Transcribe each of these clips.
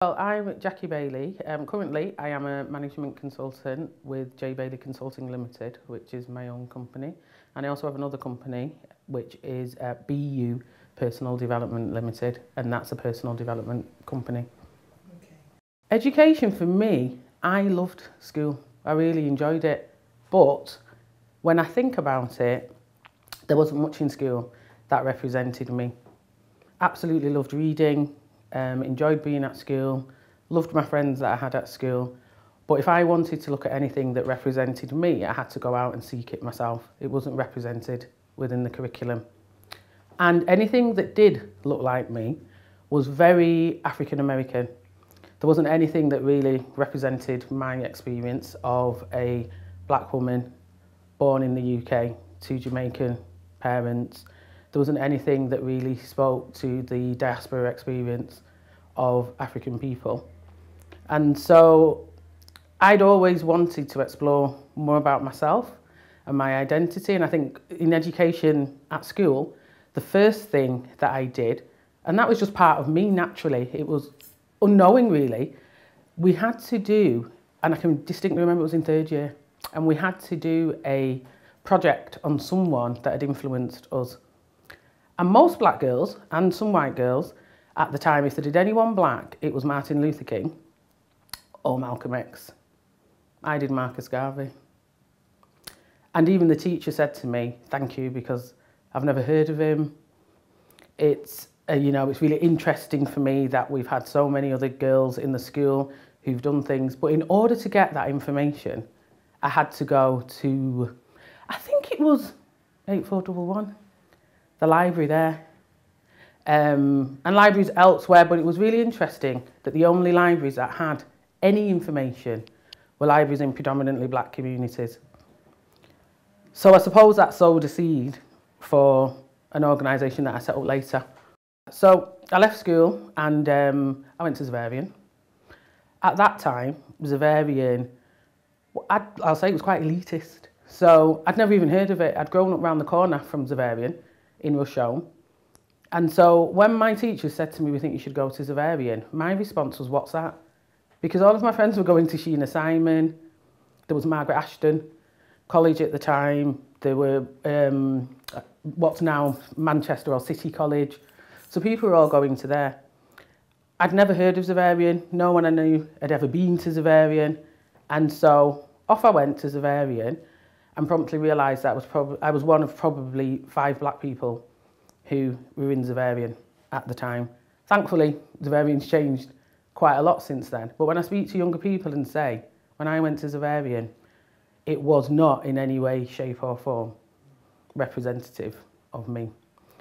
Well, I'm Jackie Bailey. Currently, I am a management consultant with JBCL Consulting Ltd, which is my own company. And I also have another company, which is BU Personal Development Limited, and that's a personal development company. Okay. Education for me, I loved school. I really enjoyed it. But when I think about it, there wasn't much in school that represented me. Absolutely loved reading. Enjoyed being at school, loved my friends that I had at school, but if I wanted to look at anything that represented me, I had to go out and seek it myself. It wasn't represented within the curriculum. And anything that did look like me was very African American. There wasn't anything that really represented my experience of a black woman born in the UK to Jamaican parents. There wasn't anything that really spoke to the diaspora experience of African people. And so I'd always wanted to explore more about myself and my identity. And I think in education at school, the first thing that I did, and that was just part of me naturally, it was unknowing really, we had to do, and I can distinctly remember it was in third year, and we had to do a project on someone that had influenced us. And most black girls and some white girls at the time, if they did anyone black, it was Martin Luther King or Malcolm X. I did Marcus Garvey. And even the teacher said to me, thank you, because I've never heard of him. It's really interesting for me that we've had so many other girls in the school who've done things. But in order to get that information, I had to go to, I think it was 8411. The library there, and libraries elsewhere, but it was really interesting that the only libraries that had any information were libraries in predominantly black communities. So I suppose that sowed a seed for an organisation that I set up later. So I left school and I went to Xaverian. At that time, Xaverian, I'll say it was quite elitist. So I'd never even heard of it. I'd grown up round the corner from Xaverian in Rusholme. And so when my teacher said to me, we think you should go to Xaverian, my response was, what's that? Because all of my friends were going to Sheena Simon, there was Margaret Ashton College at the time, there were what's now Manchester or City College. So people were all going to there. I'd never heard of Xaverian, no one I knew had ever been to Xaverian. And so off I went to Xaverian, and promptly realised that I was one of probably 5 black people who were in Xaverian at the time. Thankfully, Xaverian's changed quite a lot since then. But when I speak to younger people and say, when I went to Xaverian, it was not in any way, shape or form representative of me.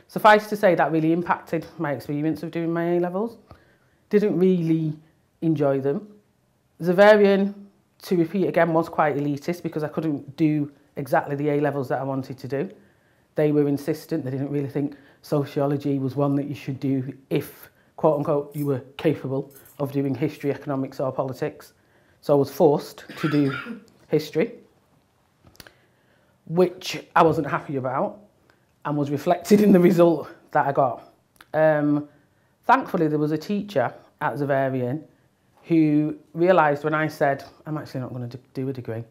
Suffice to say, that really impacted my experience of doing my A-levels. Didn't really enjoy them. Xaverian, to repeat again, was quite elitist because I couldn't do exactly the A-levels that I wanted to do. They were insistent. They didn't really think sociology was one that you should do if, quote unquote, you were capable of doing history, economics or politics. So I was forced to do history, which I wasn't happy about and was reflected in the result that I got. Thankfully, there was a teacher at Xaverian who realised when I said, I'm actually not going to do a degree.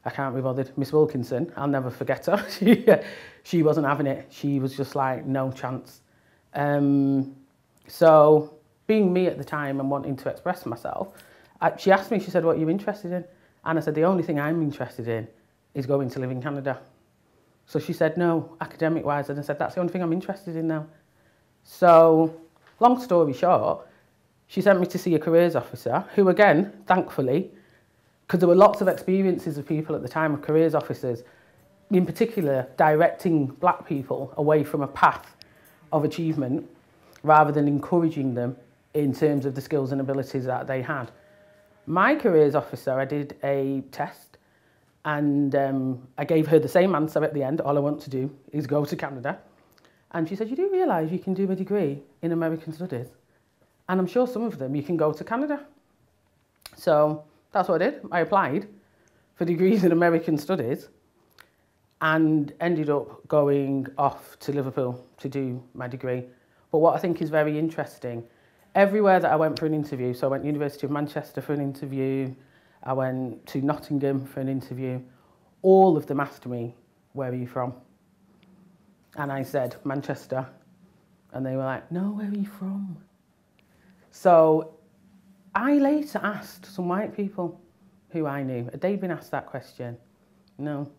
I can't be bothered. Miss Wilkinson, I'll never forget her. She wasn't having it. She was just like, no chance. So being me at the time and wanting to express myself, she asked me, she said, what are you interested in? And I said, the only thing I'm interested in is going to live in Canada. So she said, no, academic-wise. And I said, that's the only thing I'm interested in now. So long story short, she sent me to see a careers officer who, again, thankfully, because there were lots of experiences of people at the time of careers officers, in particular, directing black people away from a path of achievement rather than encouraging them in terms of the skills and abilities that they had. My careers officer, I did a test and I gave her the same answer at the end. All I want to do is go to Canada. And she said, you do realise you can do a degree in American Studies? And I'm sure some of them you can go to Canada. So that's what I did. I applied for degrees in American Studies and ended up going off to Liverpool to do my degree. But what I think is very interesting, everywhere that I went for an interview, so I went to University of Manchester for an interview, I went to Nottingham for an interview, all of them asked me, where are you from? And I said, Manchester. And they were like, no, where are you from? So I later asked some white people who I knew, had they been asked that question? No.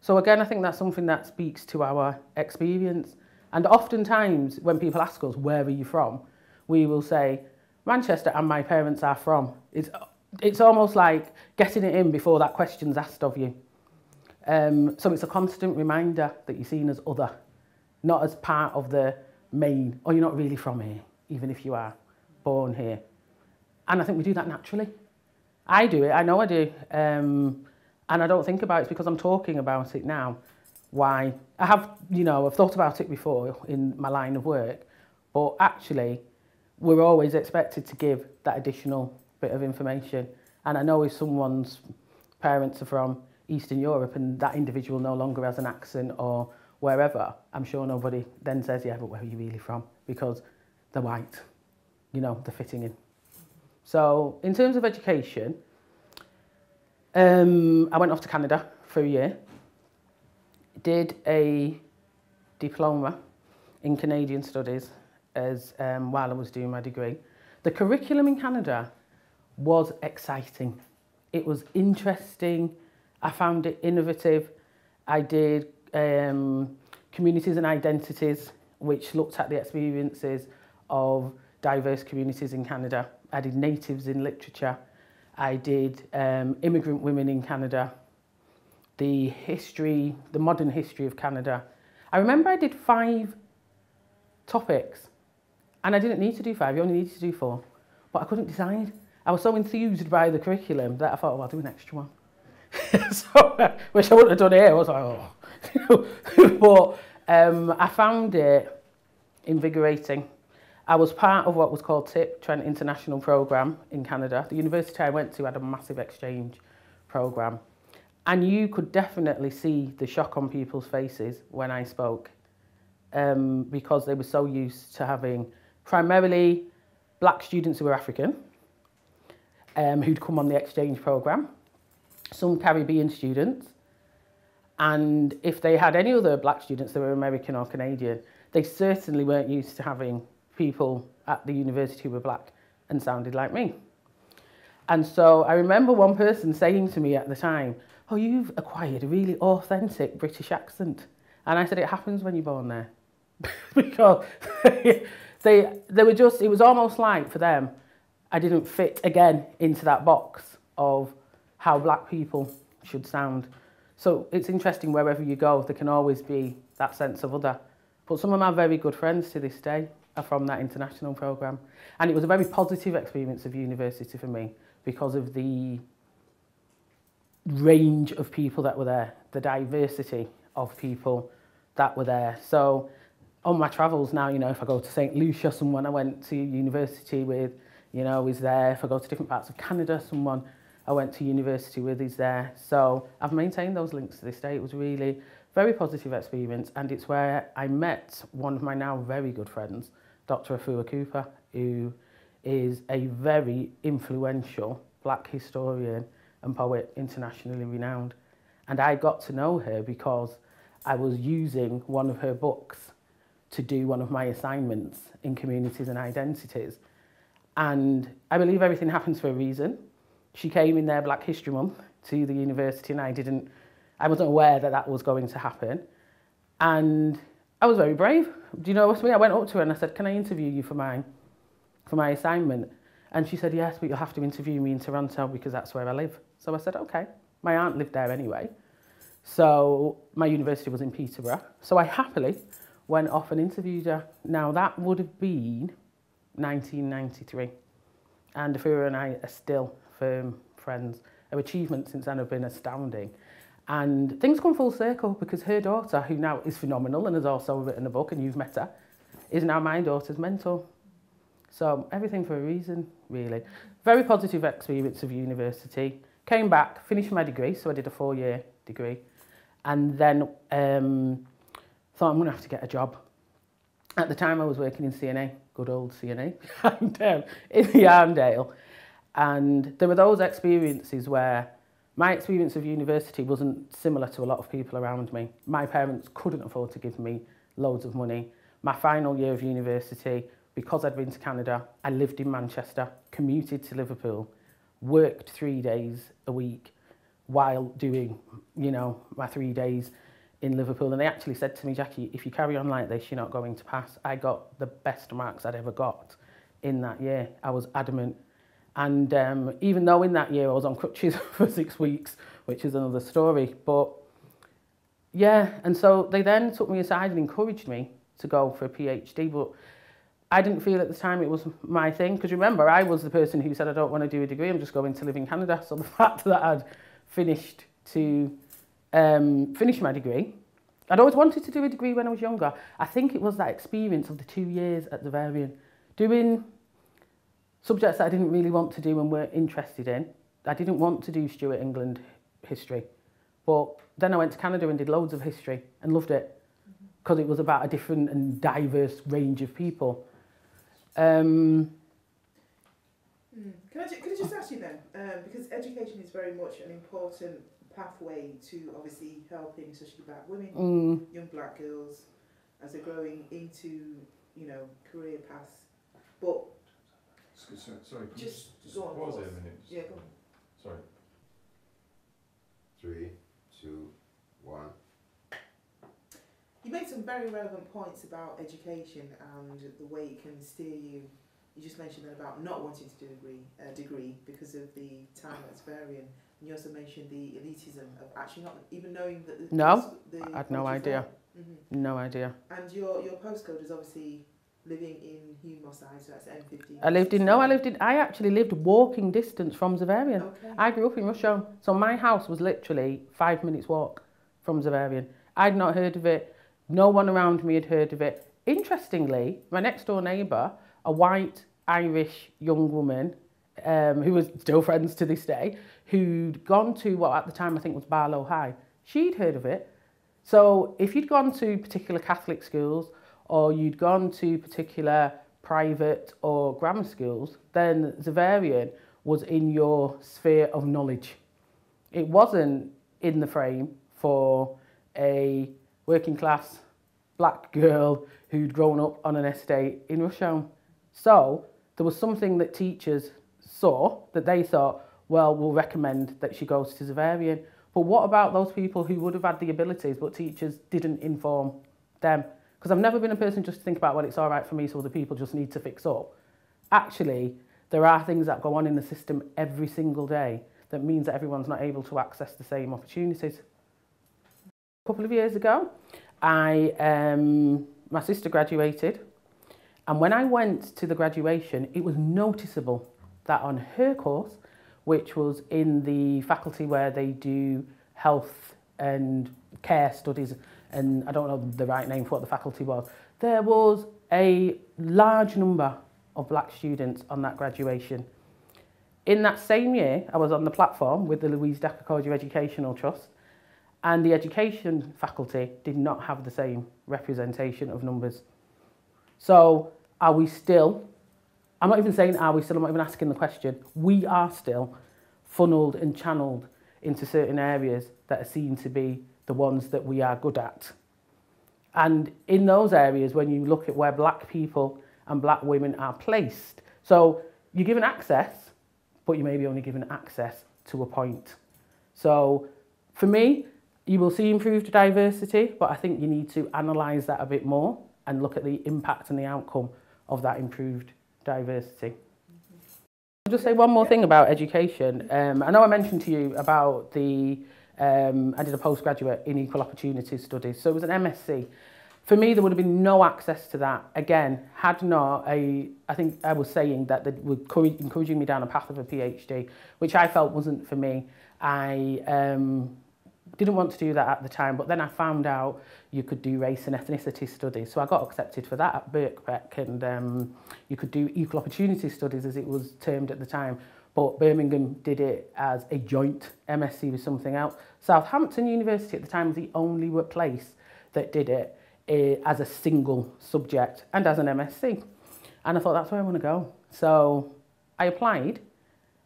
So again, I think that's something that speaks to our experience. And oftentimes when people ask us, where are you from? We will say, Manchester, and my parents are from. It's almost like getting it in before that question's asked of you. So it's a constant reminder that you're seen as other, not as part of the main, or you're not really from here, even if you are born here. And I think we do that naturally. I do it, I know I do. And I don't think about it, it's because I'm talking about it now. Why? I have, you know, I've thought about it before in my line of work, but actually we're always expected to give that additional bit of information. And I know if someone's parents are from Eastern Europe and that individual no longer has an accent or wherever, I'm sure nobody then says, yeah, but where are you really from? Because they're white, you know, they're fitting in. So in terms of education, I went off to Canada for a year, did a diploma in Canadian studies as while I was doing my degree. The curriculum in Canada was exciting. It was interesting. I found it innovative. I did communities and identities, which looked at the experiences of diverse communities in Canada. I did natives in literature. I did immigrant women in Canada, the modern history of Canada. I remember I did 5 topics and I didn't need to do 5, you only needed to do 4, but I couldn't decide. I was so enthused by the curriculum that I thought, well, I'll do an extra one. So, which I wouldn't have done here, I was like, oh. But I found it invigorating. I was part of what was called TIP, Trent International Programme in Canada. The university I went to had a massive exchange programme. And you could definitely see the shock on people's faces when I spoke, because they were so used to having primarily black students who were African, who'd come on the exchange programme, some Caribbean students, and if they had any other black students that were American or Canadian, they certainly weren't used to having people at the university who were black and sounded like me. And so I remember one person saying to me at the time, oh, you've acquired a really authentic British accent. And I said, it happens when you're born there. Because they were just, it was almost like for them, I didn't fit again into that box of how black people should sound. So it's interesting, wherever you go, there can always be that sense of other. But some of my very good friends to this day are from that international programme. And it was a very positive experience of university for me because of the range of people that were there, the diversity of people that were there. So on my travels now, you know, if I go to St. Lucia, someone I went to university with, you know, is there. If I go to different parts of Canada, someone I went to university with is there. So I've maintained those links to this day. It was really very positive experience, and it's where I met one of my now very good friends, Dr. Afua Cooper, who is a very influential black historian and poet, internationally renowned. And I got to know her because I was using one of her books to do one of my assignments in communities and identities. And I believe everything happens for a reason. She came in there Black History Month to the university, and I wasn't aware that that was going to happen. And I was very brave. Do you know what I mean? I went up to her and I said, can I interview you for my assignment? And she said, yes, but you'll have to interview me in Toronto because that's where I live. So I said, okay. My aunt lived there anyway. So my university was in Peterborough. So I happily went off and interviewed her. Now that would have been 1993. And Afua and I are still firm friends. Her achievements since then have been astounding. And things come full circle because her daughter, who now is phenomenal and has also written a book, and you've met her, is now my daughter's mentor. So everything for a reason, really. Very positive experience of university. Came back, finished my degree, so I did a 4-year degree. And then thought I'm going to have to get a job. At the time I was working in CNA, good old CNA, in the Arndale. And there were those experiences where my experience of university wasn't similar to a lot of people around me. My parents couldn't afford to give me loads of money. My final year of university, because I'd been to Canada, I lived in Manchester, commuted to Liverpool, worked 3 days a week while doing, you know, my 3 days in Liverpool. And they actually said to me, Jackie, if you carry on like this, you're not going to pass. I got the best marks I'd ever got in that year. I was adamant. And even though in that year I was on crutches for 6 weeks, which is another story, but yeah, and so they then took me aside and encouraged me to go for a PhD, but I didn't feel at the time it was my thing, because remember, I was the person who said, I don't want to do a degree, I'm just going to live in Canada. So the fact that I'd finished my degree, I'd always wanted to do a degree when I was younger. I think it was that experience of the 2 years at Zavarian, doing subjects that I didn't really want to do and weren't interested in. I didn't want to do Stuart England history, but then I went to Canada and did loads of history and loved it because it was about a different and diverse range of people. Could I just ask you then, because education is very much an important pathway to obviously helping especially black women, young black girls as they're growing into, you know, career paths, but sorry, just go on, pause there a minute. Yeah, go on. Sorry. 3, 2, 1. You made some very relevant points about education and the way it can steer you. You just mentioned then about not wanting to do a degree because of the time that's varying. And you also mentioned the elitism of actually not even knowing that I had no idea. No idea. And your postcode is obviously living in Hume-Mosside, so that's M15. I actually lived walking distance from Zavarian. Okay. I grew up in Rusholme, so my house was literally 5 minutes walk from Zavarian. I'd not heard of it. No one around me had heard of it. Interestingly, my next door neighbour, a white Irish young woman, who was still friends to this day, who'd gone to what at the time I think was Barlow High, she'd heard of it. So if you'd gone to particular Catholic schools or you'd gone to particular private or grammar schools, then Zavarian was in your sphere of knowledge. It wasn't in the frame for a working class black girl who'd grown up on an estate in Rusholme. So there was something that teachers saw that they thought, well, we'll recommend that she goes to Zavarian. But what about those people who would have had the abilities but teachers didn't inform them? Because I've never been a person just to think about, well, it's all right for me, so the people just need to fix up. Actually, there are things that go on in the system every single day that means that everyone's not able to access the same opportunities. A couple of years ago, my sister graduated, and when I went to the graduation, it was noticeable that on her course, which was in the faculty where they do health and care studies, and I don't know the right name for what the faculty was, there was a large number of black students on that graduation. In that same year, I was on the platform with the Louise Da-Cocodia Education Trust, and the education faculty did not have the same representation of numbers. So are we still, I'm not even saying are we still, I'm not even asking the question, we are still funneled and channeled into certain areas that are seen to be the ones that we are good at. And in those areas, when you look at where black people and black women are placed, so you're given access, but you may be only given access to a point. So for me, you will see improved diversity, but I think you need to analyse that a bit more and look at the impact and the outcome of that improved diversity. I'll just say one more thing about education. I know I mentioned to you about the, I did a postgraduate in equal opportunity studies, so it was an MSc. For me, there would have been no access to that. Again, had not I think I was saying that they were encouraging me down a path of a PhD, which I felt wasn't for me. I didn't want to do that at the time, but then I found out you could do race and ethnicity studies. So I got accepted for that at Birkbeck, and you could do equal opportunity studies as it was termed at the time. But Birmingham did it as a joint MSc with something else. Southampton University at the time was the only place that did it as a single subject and as an MSc. And I thought, that's where I want to go. So I applied,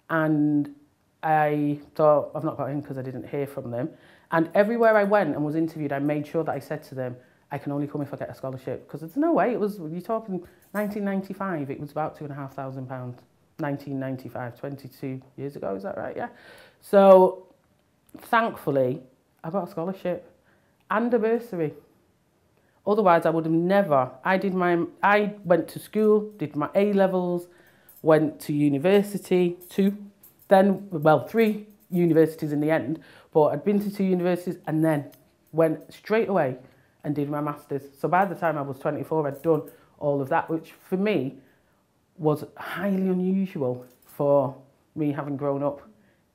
and I thought, I've not got in because I didn't hear from them. And everywhere I went and was interviewed, I made sure that I said to them, I can only come if I get a scholarship. Because there's no way, you're talking 1995, it was about £2,500. 1995, 22 years ago, is that right? Yeah. So thankfully, I got a scholarship and a bursary. Otherwise, I would have never. I went to school, did my A-levels, went to university, 3 universities in the end, but I'd been to 2 universities and then went straight away and did my masters. So by the time I was 24, I'd done all of that, which for me was highly unusual for me having grown up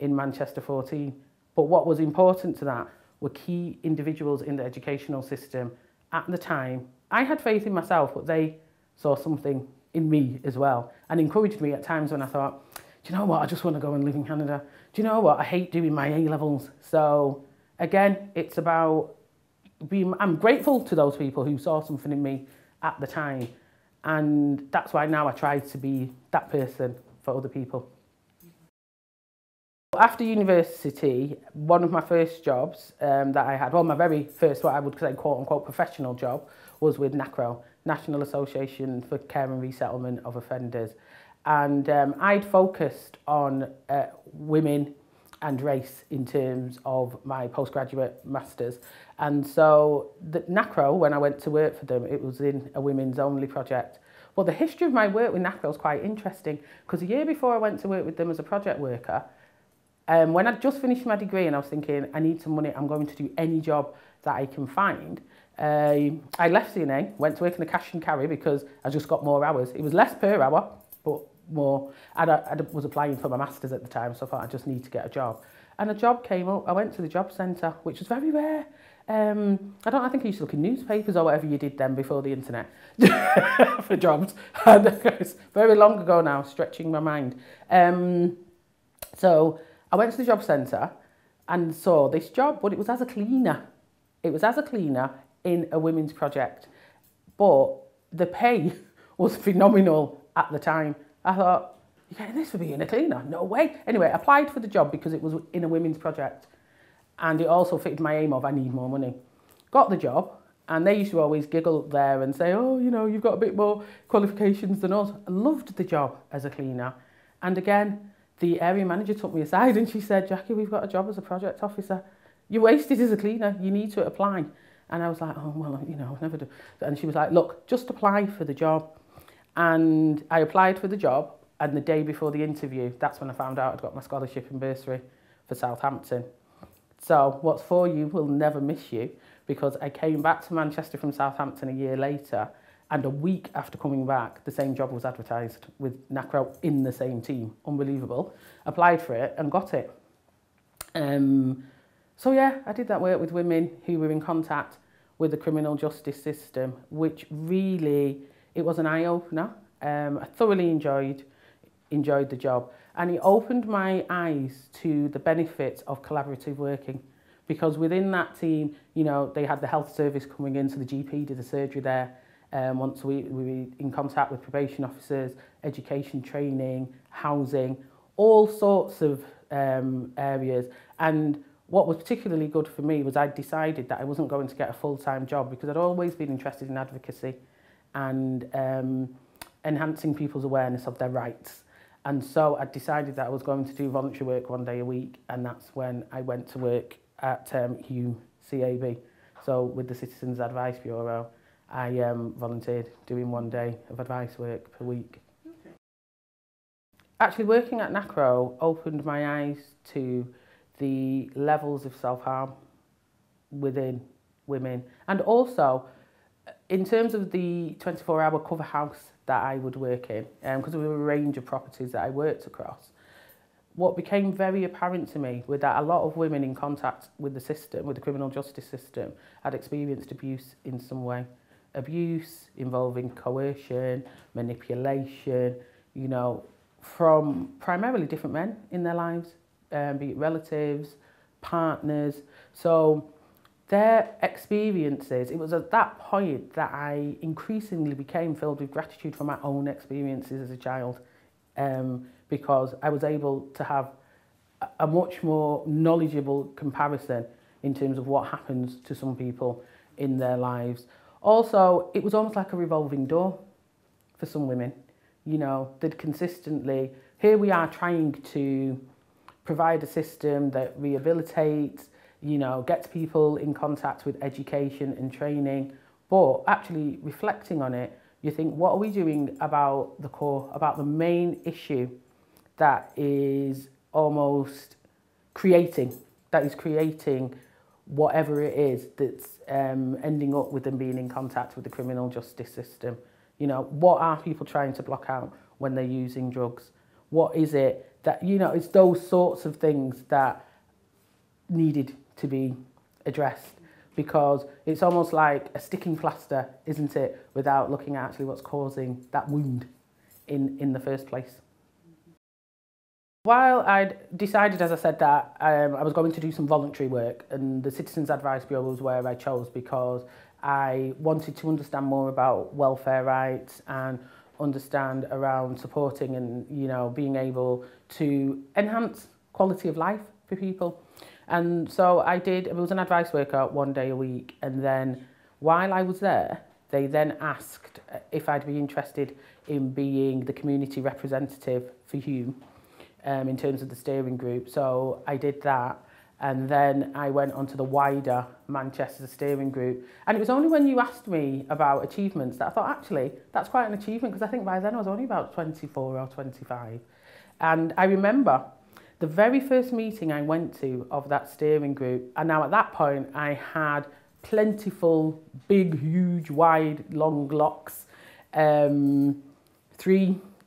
in Manchester 14. But what was important to that were key individuals in the educational system at the time. I had faith in myself, but they saw something in me as well and encouraged me at times when I thought, do you know what, I just want to go and live in Canada. Do you know what, I hate doing my A-levels. So again, it's about I'm grateful to those people who saw something in me at the time. And that's why now I try to be that person for other people. After university, one of my first jobs that I had, well, my very first, what I would say, quote-unquote, professional job, was with NACRO, National Association for Care and Resettlement of Offenders. And I'd focused on women and race in terms of my postgraduate masters. And so the NACRO, when I went to work for them, it was in a women's only project. But the history of my work with NACRO was quite interesting, because a year before I went to work with them as a project worker, when I'd just finished my degree and I was thinking, I need some money, I'm going to do any job that I can find, I left CNA, went to work in a cash and carry because I just got more hours. It was less per hour, but more. I was applying for my masters at the time, so I thought I just need to get a job. And a job came up. I went to the job centre, which was very rare. I think I used to look in newspapers or whatever you did then before the internet for jobs. And it's very long ago now, stretching my mind. So I went to the job centre and saw this job, but it was as a cleaner. It was as a cleaner in a women's project, but the pay was phenomenal at the time. I thought, you're getting this for being a cleaner? No way. Anyway, I applied for the job because it was in a women's project, and it also fitted my aim of I need more money. Got the job, and they used to always giggle there and say, oh, you know, you've got a bit more qualifications than us. I loved the job as a cleaner. And again, the area manager took me aside and she said, Jackie, we've got a job as a project officer. You're wasted as a cleaner. You need to apply. And I was like, oh, well, you know, I've never do. And she was like, look, just apply for the job. And I applied for the job. And the day before the interview, that's when I found out I'd got my scholarship and bursary for Southampton. So what's for you will never miss you, because I came back to Manchester from Southampton a year later, and a week after coming back, the same job was advertised with NACRO in the same team. Unbelievable. Applied for it and got it. So yeah, I did that work with women who were in contact with the criminal justice system, which really, it was an eye-opener. I thoroughly enjoyed the job, and it opened my eyes to the benefits of collaborative working, because within that team, you know, they had the health service coming in, so the GP did the surgery there once a week. We were in contact with probation officers, education training, housing, all sorts of areas. And what was particularly good for me was I decided that I wasn't going to get a full-time job, because I'd always been interested in advocacy and enhancing people's awareness of their rights. And so I decided that I was going to do voluntary work 1 day a week, and that's when I went to work at UCAB. So with the Citizens Advice Bureau, I volunteered doing 1 day of advice work per week. Okay. Actually, working at NACRO opened my eyes to the levels of self-harm within women, and also in terms of the 24-hour cover house that I would work in, because there were a range of properties that I worked across, what became very apparent to me was that a lot of women in contact with the system, with the criminal justice system, had experienced abuse in some way. Abuse involving coercion, manipulation, you know, from primarily different men in their lives, be it relatives, partners. So their experiences, it was at that point that I increasingly became filled with gratitude for my own experiences as a child, because I was able to have a much more knowledgeable comparison in terms of what happens to some people in their lives. Also, it was almost like a revolving door for some women. You know, they'd consistently, here we are trying to provide a system that rehabilitates, you know, gets people in contact with education and training, but actually reflecting on it, you think, what are we doing about the core, about the main issue that is almost creating whatever it is that's ending up with them being in contact with the criminal justice system. You know, what are people trying to block out when they're using drugs? What is it that, you know, it's those sorts of things that needed to be addressed, because it's almost like a sticking plaster, isn't it, without looking at actually what's causing that wound in the first place. While I'd decided, as I said, that I was going to do some voluntary work, and the Citizens Advice Bureau was where I chose because I wanted to understand more about welfare rights and understand around supporting and, you know, being able to enhance quality of life for people. And so I did, it was an advice worker 1 day a week, and then while I was there, they then asked if I'd be interested in being the community representative for Hume. In terms of the steering group. So I did that, and then I went onto the wider Manchester steering group. And it was only when you asked me about achievements that I thought, actually, that's quite an achievement, because I think by then I was only about 24 or 25. And I remember the very first meeting I went to of that steering group, and now at that point I had plentiful, big, huge, wide, long locks, 3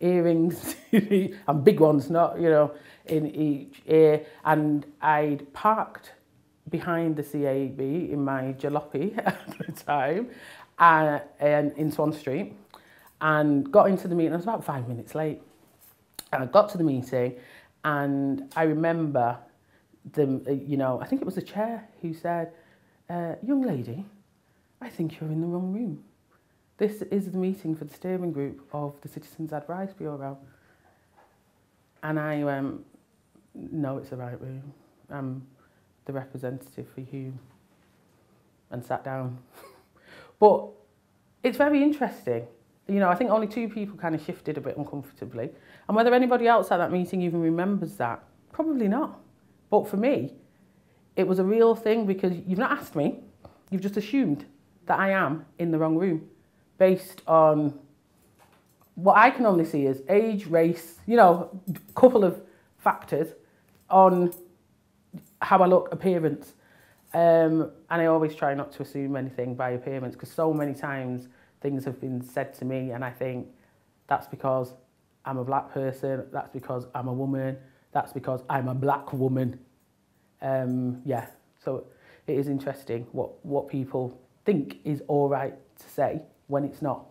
earrings and big ones, not, you know, in each ear, and I'd parked behind the CAB in my jalopy at the time, and in Swan Street, and got into the meeting. I was about 5 minutes late, and I got to the meeting, and I remember them, you know, I think it was the chair who said, "Young lady, I think you're in the wrong room. This is the meeting for the steering group of the Citizens Advice Bureau." And I went, "No, it's the right room. I'm the representative for Hume," and sat down. But it's very interesting. You know, I think only 2 people kind of shifted a bit uncomfortably. And whether anybody else at that meeting even remembers that, probably not. But for me, it was a real thing, because you've not asked me, you've just assumed that I am in the wrong room, based on what I can only see as age, race, you know, a couple of factors on how I look, appearance. And I always try not to assume anything by appearance, because so many times things have been said to me and I think that's because I'm a black person, that's because I'm a woman, that's because I'm a black woman. Yeah, so it is interesting what people think is all right to say when it's not.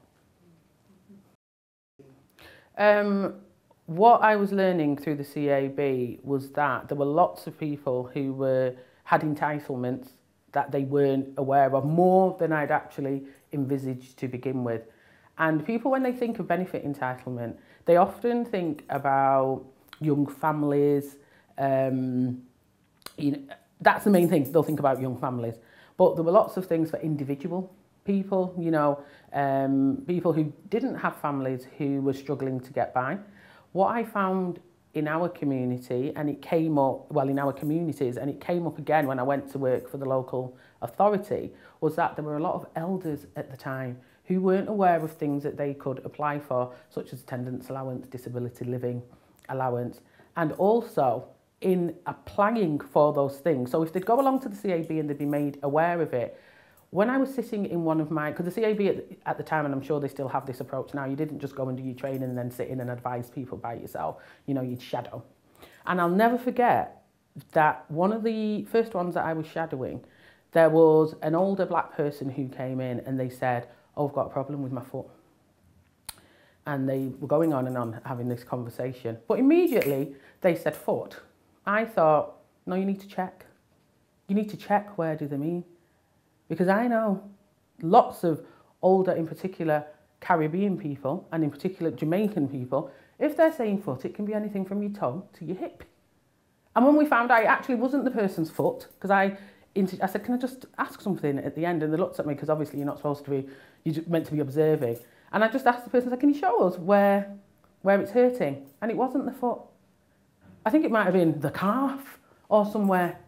What I was learning through the CAB was that there were lots of people who had entitlements that they weren't aware of, more than I'd actually envisaged to begin with. And people, when they think of benefit entitlement, they often think about young families. You know, that's the main thing, they'll think about young families. But there were lots of things for individual people, you know, people who didn't have families who were struggling to get by. What I found in our community, and it came up, well, in our communities, and it came up again when I went to work for the local authority, was that there were a lot of elders at the time who weren't aware of things that they could apply for, such as attendance allowance, disability living allowance, and also in applying for those things. So if they'd go along to the CAB and they'd be made aware of it, when I was sitting in one of my, because the CAB at the time, and I'm sure they still have this approach now, you didn't just go and do your training and then sit in and advise people by yourself, you know, you'd shadow. And I'll never forget that one of the first ones that I was shadowing, there was an older black person who came in and they said, "Oh, I've got a problem with my foot." And they were going on and on having this conversation. But immediately they said foot. I thought, no, you need to check. You need to check, where do they mean? Because I know lots of older, in particular, Caribbean people, and in particular Jamaican people, if they're saying foot, it can be anything from your toe to your hip. And when we found out it actually wasn't the person's foot, because I said, can I just ask something at the end? And they looked at me, because obviously you're not supposed to be, you're meant to be observing. And I just asked the person, I said, can you show us where it's hurting? And it wasn't the foot. I think it might have been the calf or somewhere.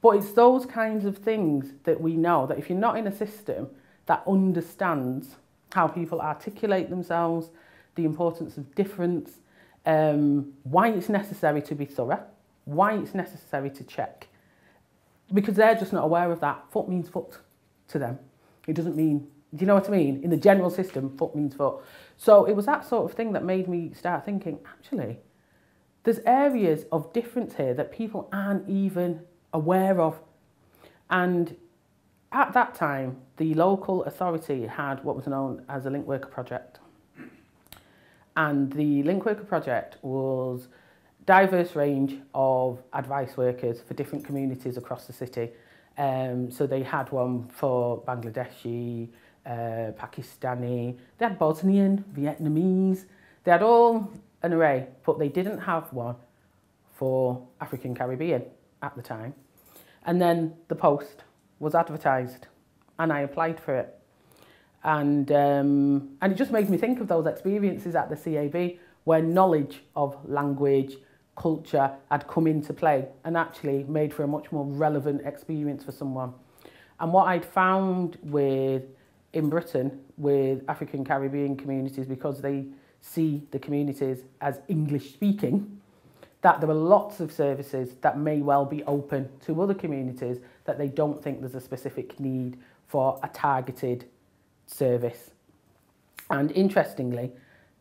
But it's those kinds of things that we know, that if you're not in a system that understands how people articulate themselves, the importance of difference, why it's necessary to be thorough, why it's necessary to check. Because they're just not aware of that. Foot means foot to them. It doesn't mean, do you know what I mean? In the general system, foot means foot. So it was that sort of thing that made me start thinking, actually, there's areas of difference here that people aren't even aware of. And at that time, the local authority had what was known as a link worker project. And the link worker project was a diverse range of advice workers for different communities across the city. So they had one for Bangladeshi, Pakistani, they had Bosnian, Vietnamese, they had all an array, but they didn't have one for African Caribbean at the time. And then the post was advertised and I applied for it. And it just made me think of those experiences at the CAB where knowledge of language, culture had come into play and actually made for a much more relevant experience for someone. And what I'd found in Britain with African Caribbean communities, because they see the communities as English speaking, that there are lots of services that may well be open to other communities that they don't think there's a specific need for a targeted service. And interestingly,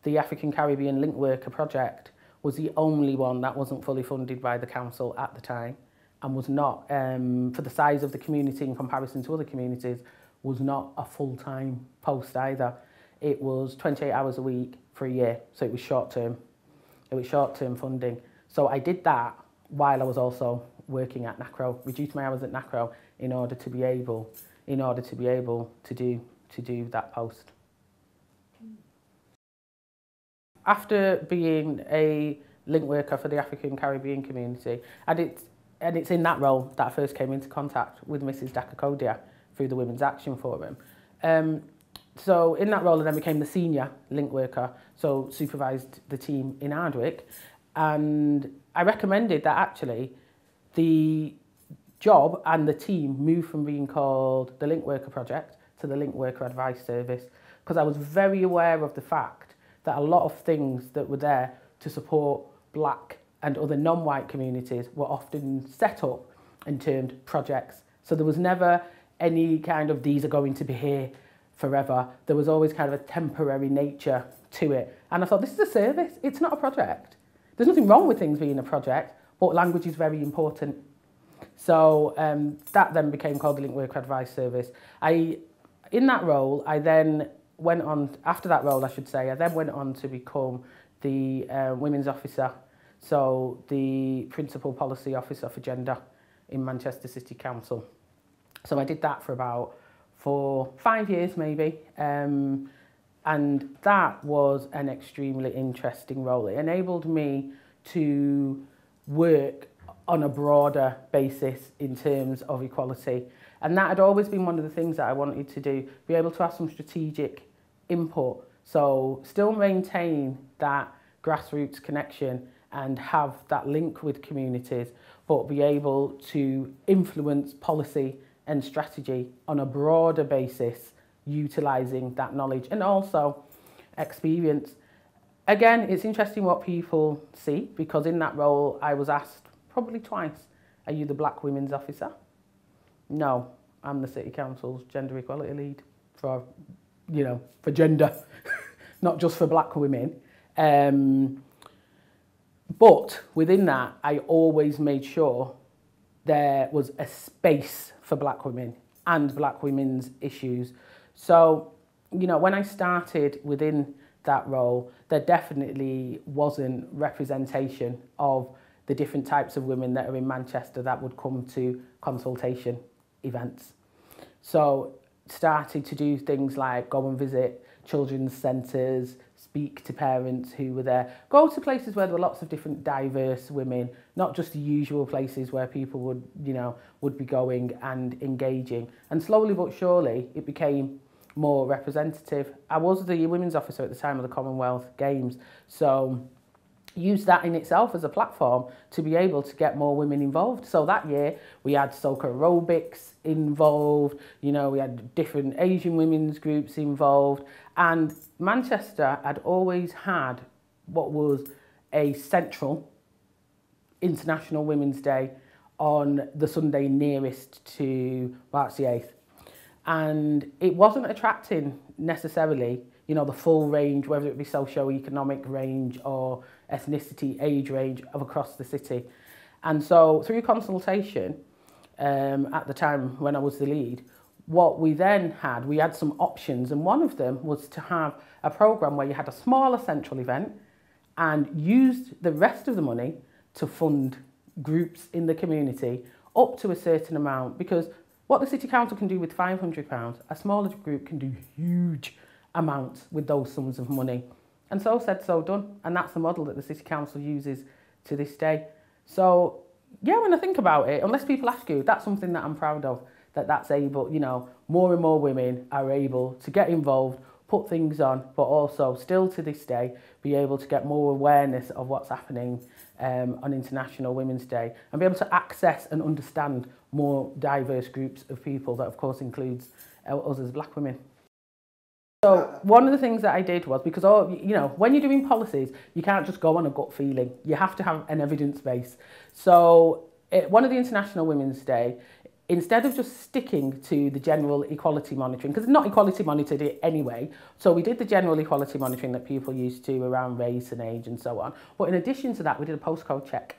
the African Caribbean Link Worker project was the only one that wasn't fully funded by the council at the time, and was not, for the size of the community in comparison to other communities, was not a full-time post either. It was 28 hours a week for a year, so it was short-term. It was short-term funding. So I did that while I was also working at NACRO, reduced my hours at NACRO in order to be able to do that post. After being a link worker for the African Caribbean community, and it's in that role that I first came into contact with Mrs. Da-Cocodia through the Women's Action Forum. So in that role I then became the senior link worker, so supervised the team in Hardwick, and I recommended that actually the job and the team move from being called the Link Worker Project to the Link Worker Advice Service, because I was very aware of the fact that a lot of things that were there to support black and other non-white communities were often set up and termed projects. So there was never any kind of, these are going to be here forever. There was always kind of a temporary nature to it. And I thought, this is a service, it's not a project. There's nothing wrong with things being a project, but language is very important. So that then became called the Link Worker Advice Service. In that role, I then went on, after that role I should say, I then went on to become the Women's Officer, so the Principal Policy Officer for Gender in Manchester City Council. So I did that for 5 years maybe, and that was an extremely interesting role. It enabled me to work on a broader basis in terms of equality, and that had always been one of the things that I wanted to do, be able to have some strategic input, so still maintain that grassroots connection and have that link with communities, but be able to influence policy and strategy on a broader basis, utilising that knowledge and also experience. Again, it's interesting what people see, because in that role I was asked probably twice, are you the Black Women's Officer? No, I'm the City Council's Gender Equality Lead for gender, not just for black women. But within that, I always made sure there was a space for black women and black women's issues. So, when I started within that role, there definitely wasn't representation of the different types of women that are in Manchester that would come to consultation events. So started to do things like go and visit children's centres, speak to parents who were there, go to places where there were lots of different diverse women, not just the usual places where people would, you know, would be going and engaging. And slowly but surely it became more representative. I was the women's officer at the time of the Commonwealth Games, so used that in itself as a platform to be able to get more women involved. So that year we had soca aerobics involved, you know, we had different Asian women's groups involved, and Manchester had always had what was a central International Women's Day on the Sunday nearest to March the 8th. And it wasn't attracting necessarily, you know, the full range, whether it be socio-economic range or ethnicity, age range of across the city. And so through consultation, at the time when I was the lead, what we then had, we had some options, and one of them was to have a programme where you had a smaller central event and used the rest of the money to fund groups in the community up to a certain amount, because what the City Council can do with £500, a smaller group can do huge amounts with those sums of money. And so said, so done. And that's the model that the City Council uses to this day. So, yeah, when I think about it, unless people ask you, that's something that I'm proud of, that's able, you know, more and more women are able to get involved, put things on, but also still to this day be able to get more awareness of what's happening on International Women's Day, and be able to access and understand more diverse groups of people. That of course includes us as black women. So one of the things that I did was, because, you know, when you're doing policies, you can't just go on a gut feeling. You have to have an evidence base. So one of the International Women's Day, instead of just sticking to the general equality monitoring, because it's not equality monitored anyway, so we did the general equality monitoring that people used to around race and age and so on. But in addition to that, we did a postcode check.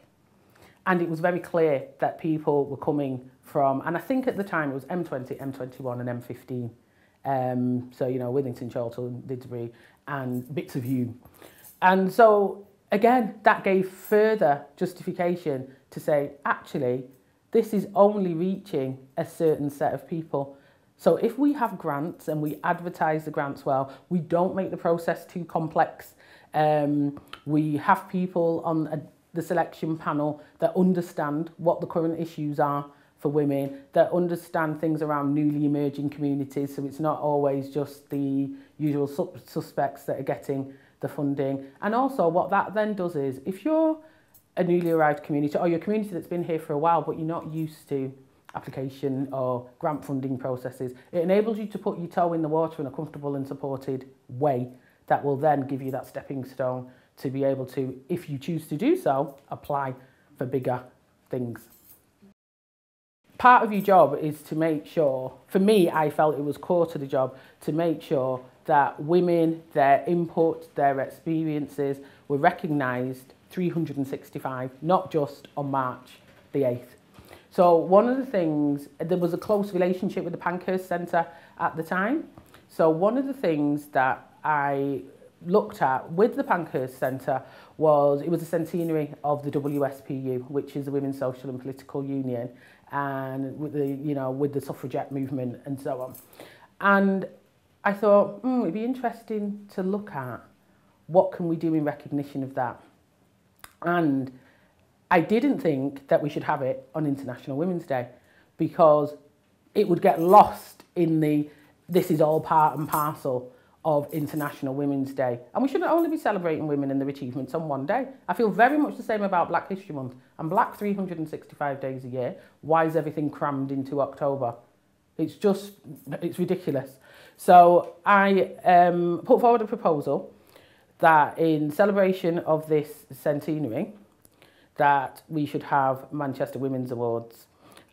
And it was very clear that people were coming from, and I think at the time it was M20, M21 and M15. So, you know, Withington, Chorlton, Didsbury and bits of Hume. And so, again, that gave further justification to say, actually, this is only reaching a certain set of people. So if we have grants and we advertise the grants well, we don't make the process too complex. We have people on the selection panel that understand what the current issues are for women, that understand things around newly emerging communities, so it's not always just the usual suspects that are getting the funding. And also what that then does is, if you're a newly arrived community, or you're a community that's been here for a while but you're not used to application or grant funding processes, it enables you to put your toe in the water in a comfortable and supported way that will then give you that stepping stone to be able to, if you choose to do so, apply for bigger things. Part of your job is to make sure, for me, I felt it was core to the job, to make sure that women, their input, their experiences were recognised 365, not just on March the 8th. So one of the things, there was a close relationship with the Pankhurst Centre at the time. So one of the things that I looked at with the Pankhurst Centre was, it was a centenary of the WSPU, which is the Women's Social and Political Union, and with the, you know, with the suffragette movement and so on. And I thought, it'd be interesting to look at what can we do in recognition of that. And I didn't think that we should have it on International Women's Day, because it would get lost in the, this is all part and parcel of International Women's Day. And we shouldn't only be celebrating women and their achievements on one day. I feel very much the same about Black History Month. I'm black 365 days a year. Why is everything crammed into October? It's just, it's ridiculous. So I put forward a proposal that in celebration of this centenary, that we should have Manchester Women's Awards.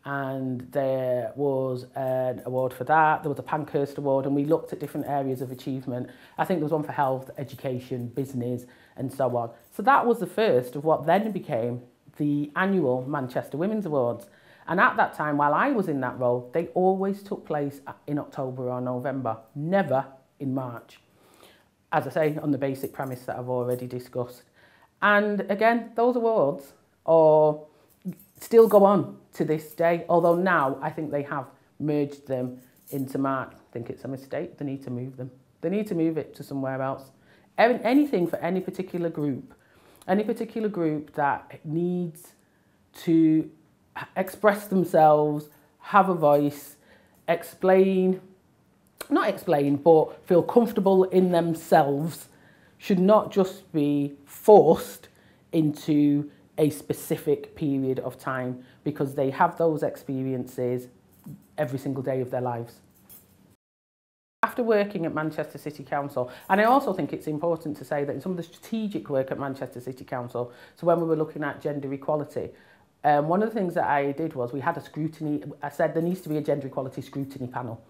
And there was an award for that, there was a Pankhurst Award, and we looked at different areas of achievement. I think there was one for health, education, business, and so on. So that was the first of what then became the annual Manchester Women's Awards. And at that time, while I was in that role, they always took place in October or November, never in March. As I say, on the basic premise that I've already discussed. And again, those awards are still go on to this day, although now I think they have merged them into March. I think it's a mistake. They need to move them. They need to move it to somewhere else. Anything for any particular group that needs to express themselves, have a voice, not explain, but feel comfortable in themselves, should not just be forced into a specific period of time because they have those experiences every single day of their lives. After working at Manchester City Council, and I also think it's important to say that in some of the strategic work at Manchester City Council, so when we were looking at gender equality, one of the things that I did was we had a scrutiny, I said there needs to be a gender equality scrutiny panel.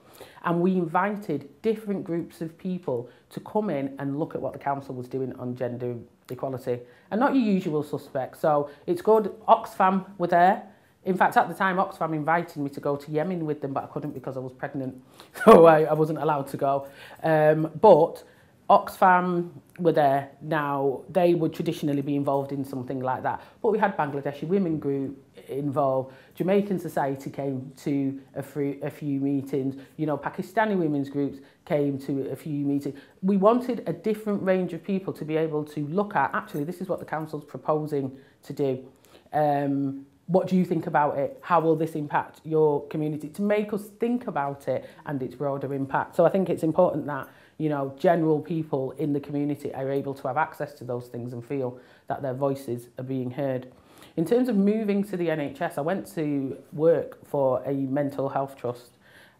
And we invited different groups of people to come in and look at what the council was doing on gender equality. And not your usual suspects. So it's good, Oxfam were there. In fact, at the time, Oxfam invited me to go to Yemen with them, but I couldn't because I was pregnant. So I wasn't allowed to go. But Oxfam were there. Now, they would traditionally be involved in something like that. But we had Bangladeshi women group involved. Jamaican Society came to a few meetings. You know, Pakistani women's groups came to a few meetings. We wanted a different range of people to be able to look at, actually, this is what the council's proposing to do. What do you think about it? How will this impact your community? To make us think about it and its broader impact. So I think it's important that, you know, general people in the community are able to have access to those things and feel that their voices are being heard. In terms of moving to the NHS, I went to work for a mental health trust.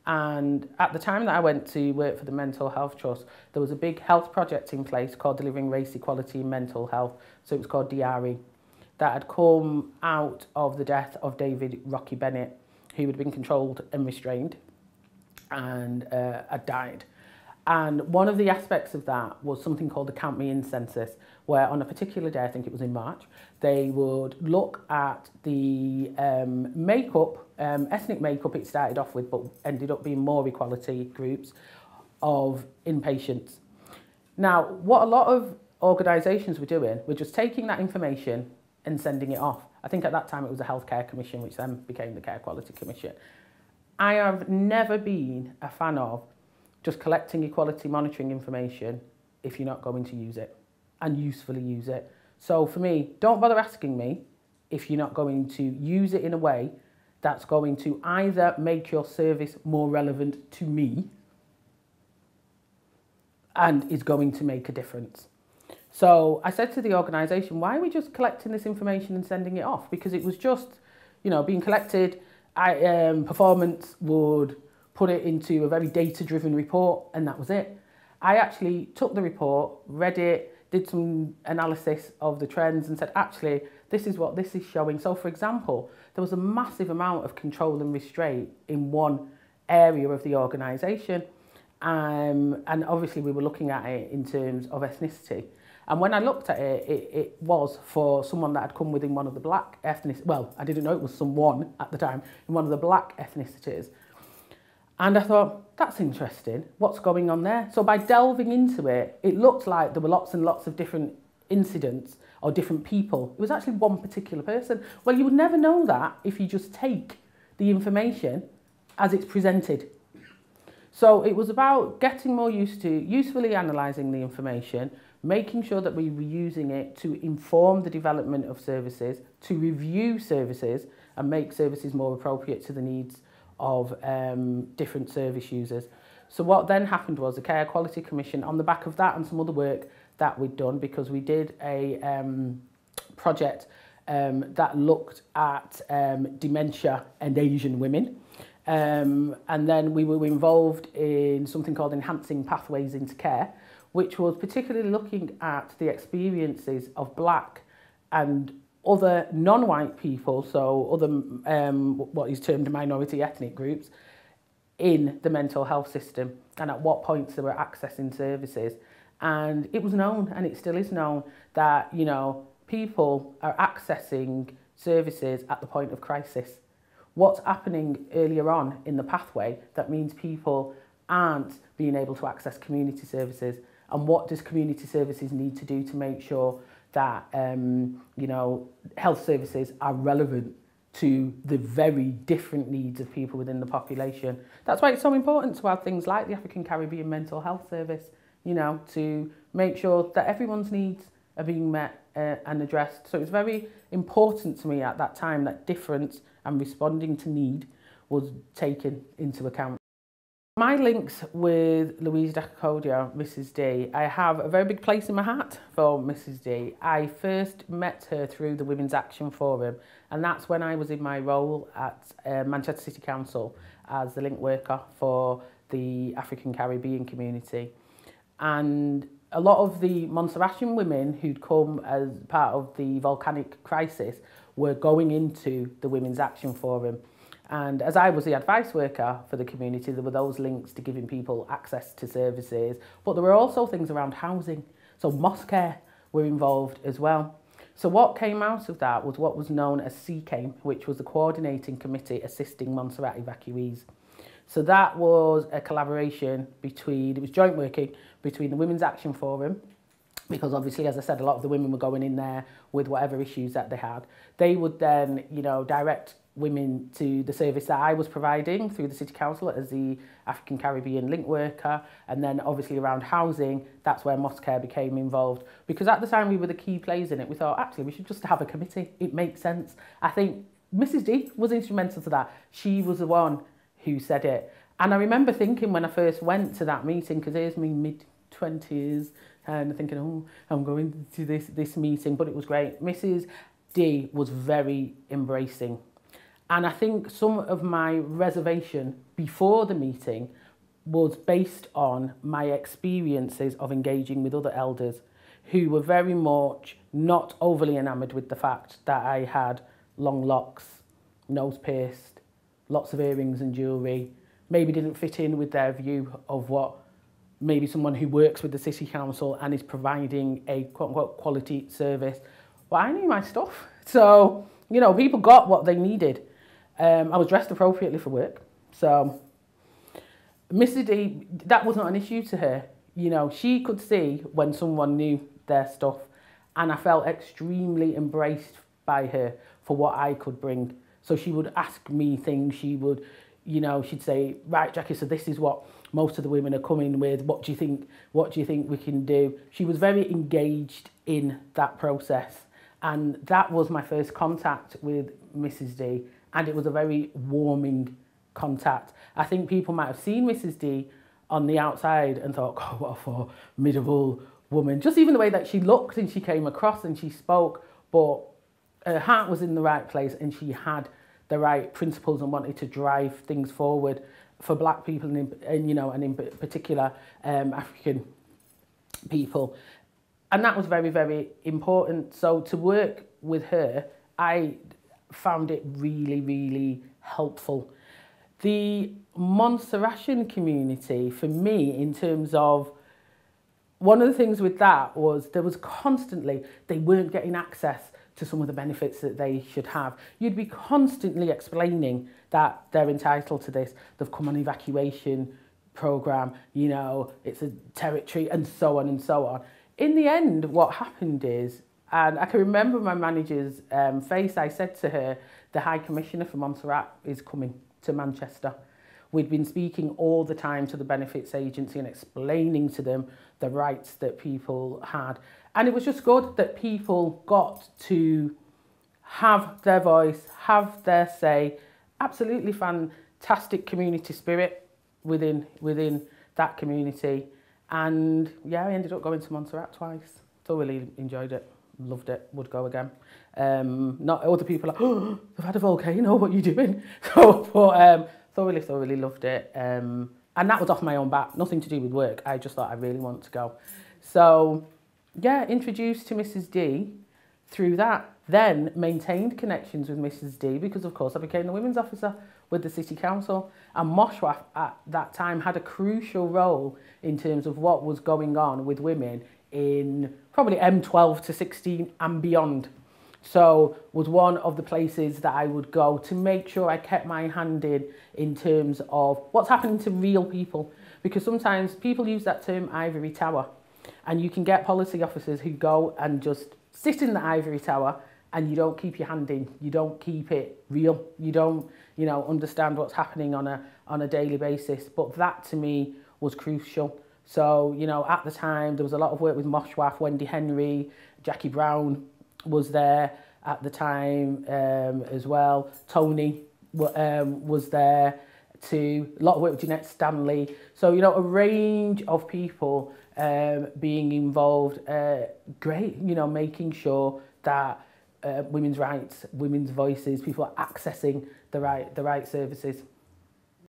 And at the time that I went to work for the mental health trust, there was a big health project in place called Delivering Race Equality in Mental Health. So it was called DRE. That had come out of the death of David Rocky Bennett, who had been controlled and restrained and had died. And one of the aspects of that was something called the Count Me In census, where on a particular day, I think it was in March, they would look at the makeup, ethnic makeup it started off with, but ended up being more equality groups of inpatients. Now, what a lot of organisations were doing were just taking that information and sending it off. I think at that time it was the Healthcare Commission, which then became the Care Quality Commission. I have never been a fan of just collecting equality monitoring information if you're not going to use it and usefully use it. So for me, don't bother asking me if you're not going to use it in a way that's going to either make your service more relevant to me and is going to make a difference. So I said to the organisation, why are we just collecting this information and sending it off? Because it was just, you know, being collected. Performance would put it into a very data-driven report, and that was it. I actually took the report, read it, did some analysis of the trends and said, actually, this is what this is showing. So, for example, there was a massive amount of control and restraint in one area of the organisation. And obviously we were looking at it in terms of ethnicity. And when I looked at it, it was for someone that had come within one of the black ethnicities. Well, I didn't know it was someone at the time, in one of the black ethnicities. And I thought, that's interesting. What's going on there? So by delving into it, it looked like there were lots and lots of different incidents or different people. It was actually one particular person. Well, you would never know that if you just take the information as it's presented. So it was about getting more used to usefully analysing the information, making sure that we were using it to inform the development of services, to review services and make services more appropriate to the needs of different service users. So what then happened was the Care Quality Commission, on the back of that and some other work that we'd done, because we did a project that looked at dementia and Asian women. And then we were involved in something called Enhancing Pathways into Care, which was particularly looking at the experiences of black and other non-white people, so other what is termed minority ethnic groups, in the mental health system and at what points they were accessing services. And it was known, and it still is known, that, you know, people are accessing services at the point of crisis. What's happening earlier on in the pathway that means people aren't being able to access community services, and what does community services need to do to make sure that you know, health services are relevant to the very different needs of people within the population. That's why it's so important to have things like the African Caribbean Mental Health Service, you know, to make sure that everyone's needs are being met and addressed. So it was very important to me at that time that difference and responding to need was taken into account. My links with Louise Da-Cocodia, Mrs D, I have a very big place in my heart for Mrs D. I first met her through the Women's Action Forum, and that's when I was in my role at Manchester City Council as the link worker for the African Caribbean community. And a lot of the Montserratian women who'd come as part of the volcanic crisis were going into the Women's Action Forum. And as I was the advice worker for the community, there were those links to giving people access to services, but there were also things around housing. So mosque care were involved as well. So what came out of that was what was known as CCAME, which was the Coordinating Committee Assisting Montserrat Evacuees. So that was a collaboration between, it was joint working between the Women's Action Forum, because obviously, as I said, a lot of the women were going in there with whatever issues that they had. They would then, you know, direct women to the service that I was providing through the City Council as the African Caribbean link worker, and then obviously around housing, that's where mosque care became involved. Because at the time we were the key players in it, we thought actually we should just have a committee, it makes sense. I think Mrs D was instrumental to that. She was the one who said it. And I remember thinking when I first went to that meeting, because here's me mid-20s, and thinking, oh, I'm going to this meeting, but it was great. Mrs D was very embracing. And I think some of my reservation before the meeting was based on my experiences of engaging with other elders who were very much not overly enamoured with the fact that I had long locks, nose pierced, lots of earrings and jewellery, maybe didn't fit in with their view of what maybe someone who works with the City Council and is providing a quote-unquote quality service. Well, I knew my stuff. So, you know, people got what they needed. I was dressed appropriately for work. So Mrs D, that was not an issue to her. You know, she could see when someone knew their stuff, and I felt extremely embraced by her for what I could bring. So she would ask me things. She would, you know, she'd say, right, Jackie, so this is what most of the women are coming with. What do you think? What do you think we can do? She was very engaged in that process. And that was my first contact with Mrs D. And it was a very warming contact. I think people might have seen Mrs D on the outside and thought, oh, what a formidable woman. Just even the way that she looked and she came across and she spoke, but her heart was in the right place and she had the right principles and wanted to drive things forward for black people and you know, and in particular African people. And that was very, very important. So to work with her, I found it really, really helpful. The Montserratian community, for me, in terms of, one of the things with that was there was constantly, they weren't getting access to some of the benefits that they should have. You'd be constantly explaining that they're entitled to this. They've come on an evacuation programme, you know, it's a territory and so on and so on. In the end, what happened is, and I can remember my manager's face, I said to her, the High Commissioner for Montserrat is coming to Manchester. We'd been speaking all the time to the Benefits Agency and explaining to them the rights that people had. And it was just good that people got to have their voice, have their say. Absolutely fantastic community spirit within that community. And yeah, I ended up going to Montserrat twice. Thoroughly enjoyed it, loved it, would go again. Not other people are like, oh, they've had a volcano, what are you doing? So, but thoroughly loved it. And that was off my own bat, nothing to do with work. I just thought I really want to go. So yeah, introduced to Mrs D through that. Then maintained connections with Mrs D because of course I became the women's officer with the City Council, and Moshwa at that time had a crucial role in terms of what was going on with women in probably M12 to 16 and beyond. So was one of the places that I would go to make sure I kept my hand in terms of what's happening to real people, because sometimes people use that term ivory tower, and you can get policy officers who go and just sit in the ivory tower and you don't keep your hand in, you don't keep it real, you don't, you know, understand what's happening on a daily basis. But that to me was crucial. So, you know, at the time there was a lot of work with Moshwaf, Wendy Henry, Jackie Brown was there at the time as well. Tony was there too. A lot of work with Jeanette Stanley. So, you know, a range of people being involved. Great, you know, making sure that women's rights, women's voices, people are accessing the right services.